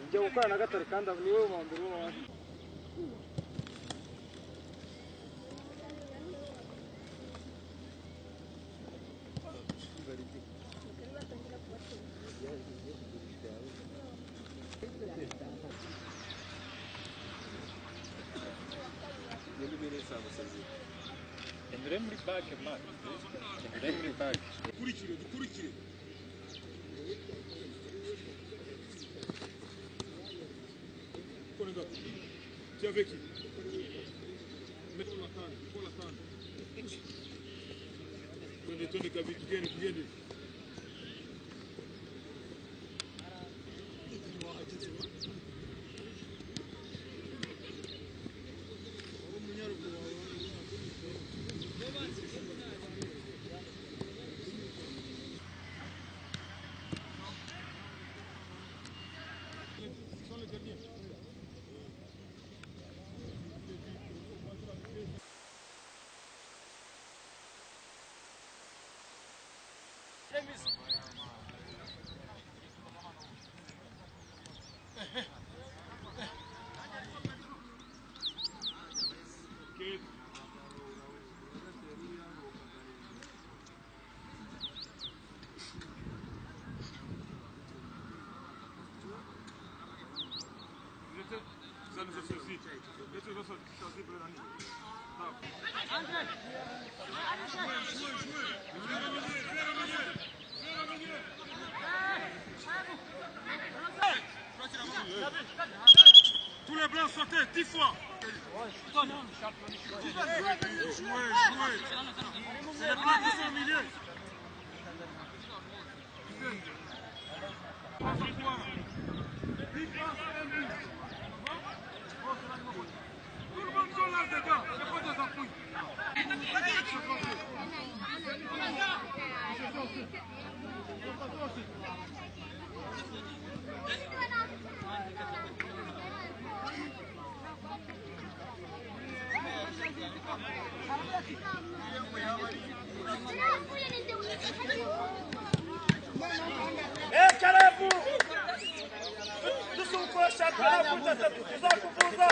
njya gukora na gatari kandi niwe wa mbere w'abandi Endure muri bag man. Endure muri bag. Dukurikire. Tu es avec qui? Mets-toi la canne, prends la canne. Tenez, viens. Tous les blancs sautez 10 fois. Jouez. C'est les blancs qui sont au milieu. Tout le monde sont là dedans. C'est pas des appuis. karibu dusukosha karibu tuzakuvuza